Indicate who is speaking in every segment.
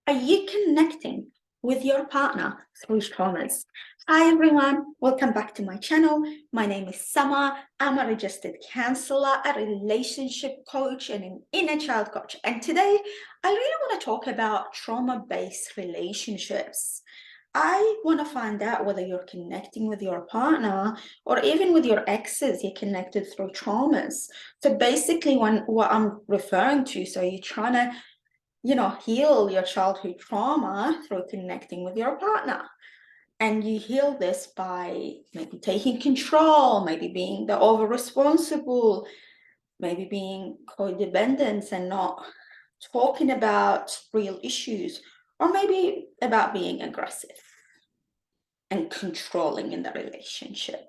Speaker 1: Are you connecting with your partner through traumas? Hi everyone, welcome back to my channel. My name is Sama. I'm a registered counselor, a relationship coach, and an inner child coach. And today I really want to talk about trauma-based relationships. I want to find out whether you're connecting with your partner or even with your exes, you're connected through traumas. So basically what I'm referring to, so you're trying to heal your childhood trauma through connecting with your partner. And you heal this by maybe taking control, maybe being the over responsible, maybe being codependent and not talking about real issues, or maybe about being aggressive and controlling in the relationship.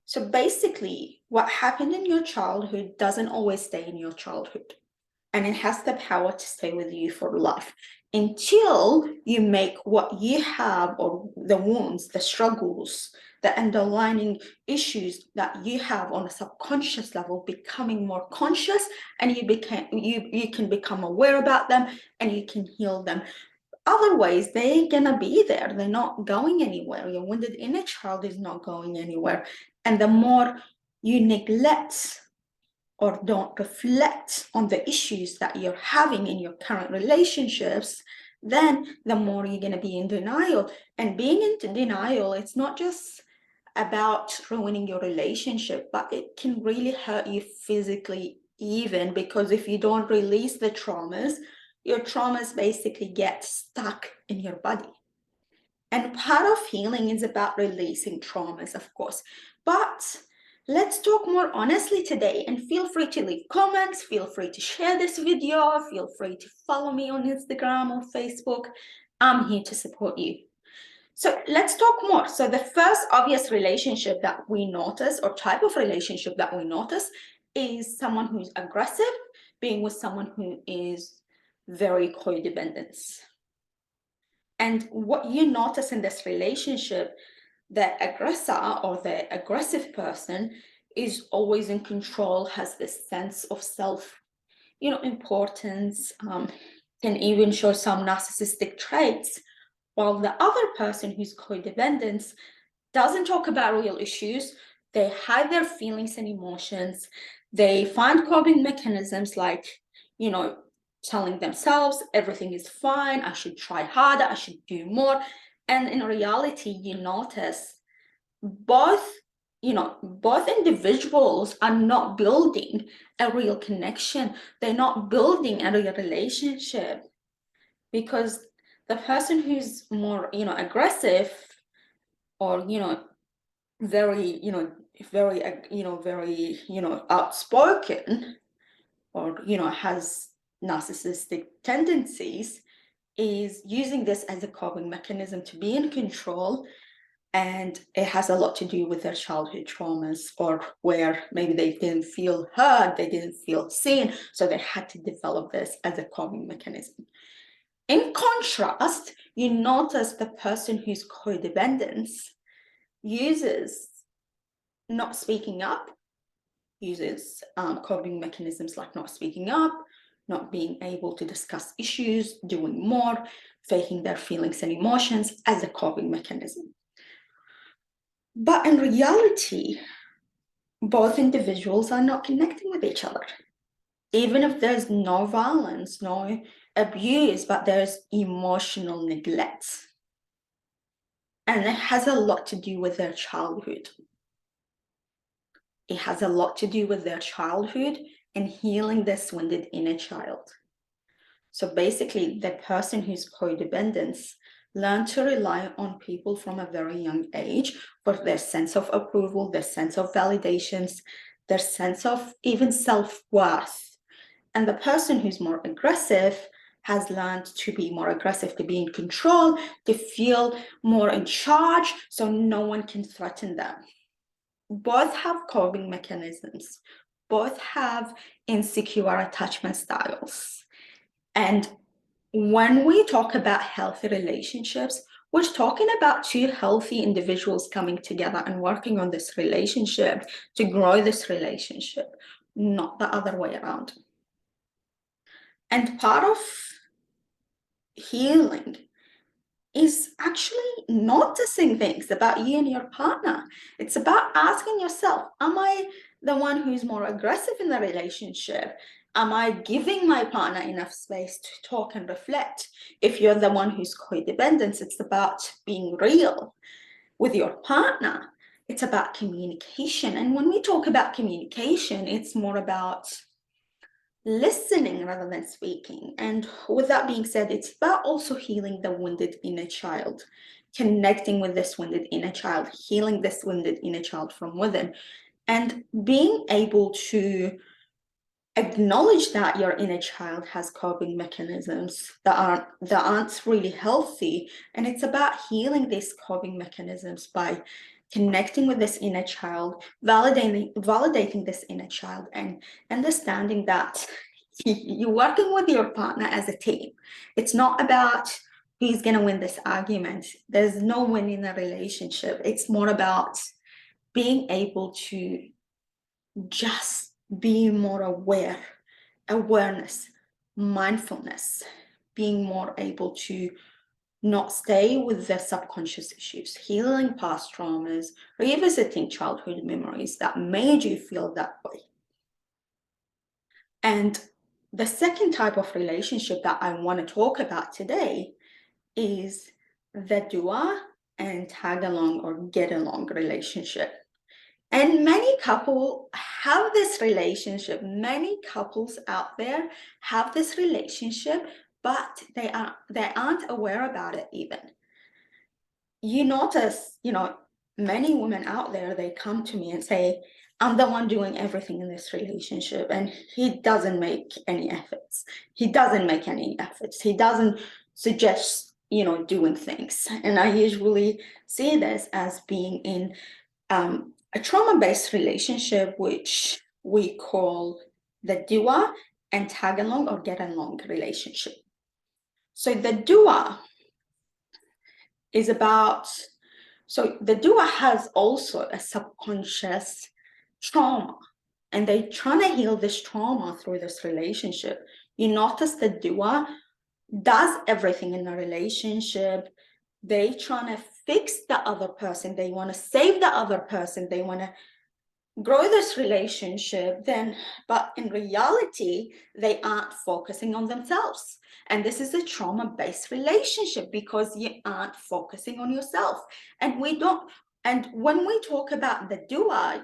Speaker 1: So basically, what happened in your childhood doesn't always stay in your childhood. And it has the power to stay with you for life until you make what you have, or the wounds, the struggles, the underlying issues that you have on a subconscious level becoming more conscious, and you can become aware about them and you can heal them. Otherwise, they're gonna be there. They're not going anywhere. Your wounded inner child is not going anywhere. And the more you neglect or don't reflect on the issues that you're having in your current relationships, then the more you're going to be in denial. And being in denial, it's not just about ruining your relationship, but it can really hurt you physically, even because if you don't release the traumas, your traumas basically get stuck in your body. And part of healing is about releasing traumas, of course. But let's talk more honestly today, and feel free to leave comments, feel free to share this video, feel free to follow me on Instagram or Facebook. I'm here to support you. So let's talk more. So the first obvious relationship that we notice, or type of relationship that we notice, is someone who's aggressive being with someone who is very codependent. And what you notice in this relationship, the aggressor or the aggressive person is always in control, has this sense of self, importance, can even show some narcissistic traits, while the other person who's codependent doesn't talk about real issues. They hide their feelings and emotions. They find coping mechanisms like, telling themselves everything is fine, I should try harder, I should do more. And in reality, you notice both both individuals are not building a real connection. They're not building a real relationship, because the person who's more aggressive, or very very outspoken, or has narcissistic tendencies, is using this as a coping mechanism to be in control. And it has a lot to do with their childhood traumas, or where maybe they didn't feel heard, they didn't feel seen, so they had to develop this as a coping mechanism. In contrast, you notice the person who's codependent uses not speaking up, uses coping mechanisms like not speaking up, not being able to discuss issues, doing more, faking their feelings and emotions as a coping mechanism. But in reality, both individuals are not connecting with each other. Even if there's no violence, no abuse, but there's emotional neglect. And it has a lot to do with their childhood. It has a lot to do with their childhood and healing this wounded inner child. So basically, the person who's codependent learned to rely on people from a very young age for their sense of approval, their sense of validations, their sense of even self-worth. And the person who's more aggressive has learned to be more aggressive, to be in control, to feel more in charge, so no one can threaten them. Both have coping mechanisms. Both have insecure attachment styles. And when we talk about healthy relationships, we're talking about two healthy individuals coming together and working on this relationship to grow this relationship, not the other way around. And part of healing is actually noticing things about you and your partner. It's about asking yourself, am I the one who's more aggressive in the relationship? Am I giving my partner enough space to talk and reflect? If you're the one who's codependent, it's about being real with your partner. It's about communication. And when we talk about communication, it's more about listening rather than speaking. And with that being said, it's about also healing the wounded inner child, connecting with this wounded inner child, healing this wounded inner child from within, and being able to acknowledge that your inner child has coping mechanisms that aren't really healthy. And it's about healing these coping mechanisms by connecting with this inner child, validating this inner child, and understanding that you're working with your partner as a team. It's not about who's going to win this argument. There's no win in a relationship. It's more about being able to just be more awareness, mindfulness, being more able to not stay with the subconscious issues, healing past traumas, revisiting childhood memories that made you feel that way. And the second type of relationship that I want to talk about today is the do and tag along or get along relationship. And many couples have this relationship. Many couples out there have this relationship, but they aren't aware about it even. You notice, many women out there, they come to me and say, I'm the one doing everything in this relationship, and he doesn't make any efforts. He doesn't suggest, doing things. And I usually see this as being in a trauma-based relationship, which we call the doer and tag along or get along relationship. So the doer is about, so the doer has also a subconscious trauma, and they're trying to heal this trauma through this relationship. You notice the doer does everything in the relationship. They trying to fix the other person. They want to save the other person. They want to grow this relationship, but in reality, they aren't focusing on themselves. And this is a trauma-based relationship because you aren't focusing on yourself. And when we talk about the doer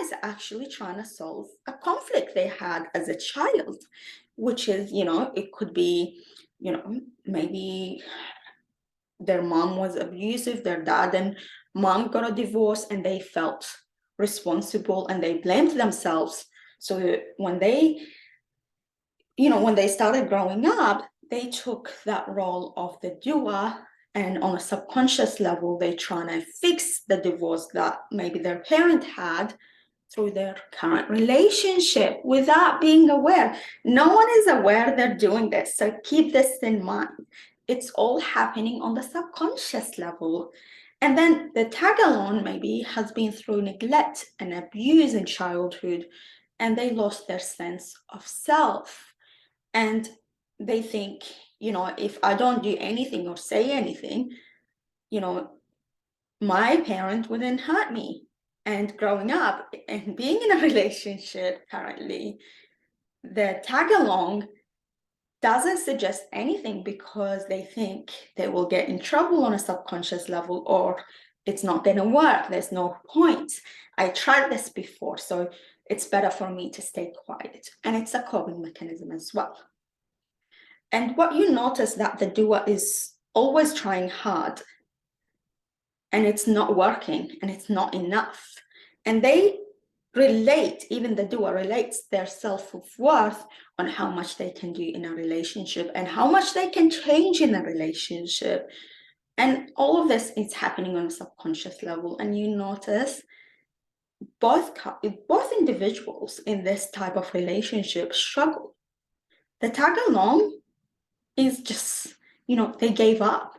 Speaker 1: is actually trying to solve a conflict they had as a child, which is, it could be, maybe their mom was abusive, their dad and mom got a divorce, and they felt responsible and they blamed themselves. So when they started growing up, they took that role of the doer, and on a subconscious level, they're trying to fix the divorce that maybe their parent had through their current relationship without being aware. No one is aware they're doing this, so keep this in mind. It's all happening on the subconscious level. And then the tag along maybe has been through neglect and abuse in childhood, and they lost their sense of self. And they think, if I don't do anything or say anything, my parent wouldn't hurt me. And growing up and being in a relationship currently, the tag along doesn't suggest anything because they think they will get in trouble on a subconscious level, or it's not going to work. There's no point. I tried this before, so it's better for me to stay quiet. And it's a coping mechanism as well. And what you notice that the doer is always trying hard, and it's not working, and it's not enough. And they relate, even the doer relates their self-worth on how much they can do in a relationship and how much they can change in a relationship. And all of this is happening on a subconscious level. And you notice both individuals in this type of relationship struggle. The tag along is just, they gave up.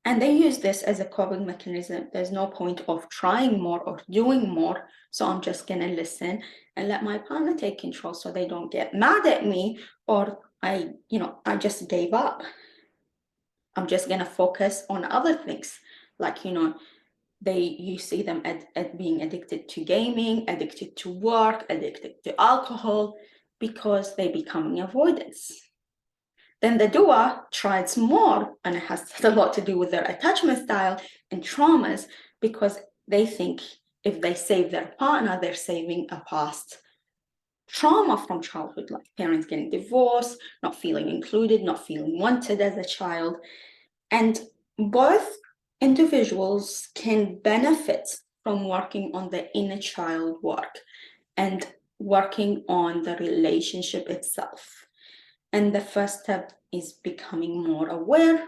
Speaker 1: And they use this as a coping mechanism. There's no point of trying more or doing more. So I'm just going to listen and let my partner take control so they don't get mad at me or I just gave up. I'm just gonna focus on other things, like, you see them at being addicted to gaming, addicted to work, addicted to alcohol, because they becoming avoidance. Then the doer tries more, and it has a lot to do with their attachment style and traumas, because they think if they save their partner, they're saving a past trauma from childhood, like parents getting divorced, not feeling included, not feeling wanted as a child. And both individuals can benefit from working on the inner child work and working on the relationship itself. And the first step is becoming more aware,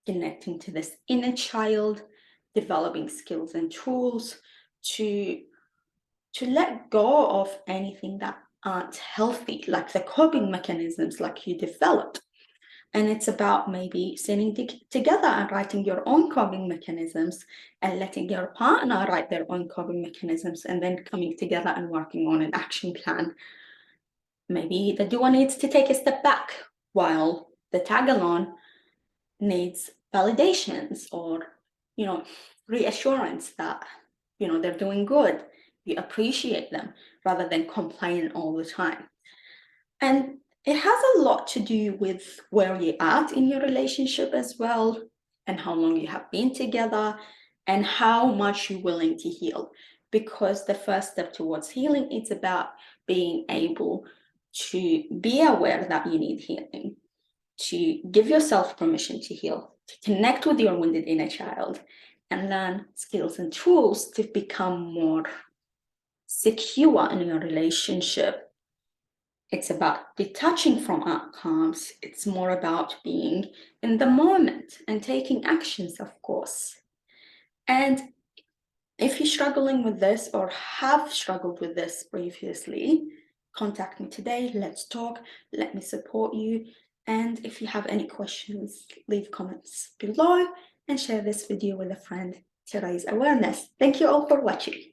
Speaker 1: connecting to this inner child, developing skills and tools to let go of anything that aren't healthy, like the coping mechanisms like you developed. And it's about maybe sitting together and writing your own coping mechanisms and letting your partner write their own coping mechanisms, and then coming together and working on an action plan. Maybe the doer needs to take a step back while the tag-along needs validations or, reassurance that, they're doing good. You appreciate them rather than complain all the time. And it has a lot to do with where you're at in your relationship as well, and how long you have been together, and how much you're willing to heal. Because the first step towards healing, it's about being able to be aware that you need healing, to give yourself permission to heal, to connect with your wounded inner child, and learn skills and tools to become more secure in your relationship. It's about detaching from outcomes. It's more about being in the moment and taking actions, of course. And if you're struggling with this or have struggled with this previously, contact me today. Let's talk. Let me support you. And if you have any questions, leave comments below and share this video with a friend to raise awareness. Thank you all for watching.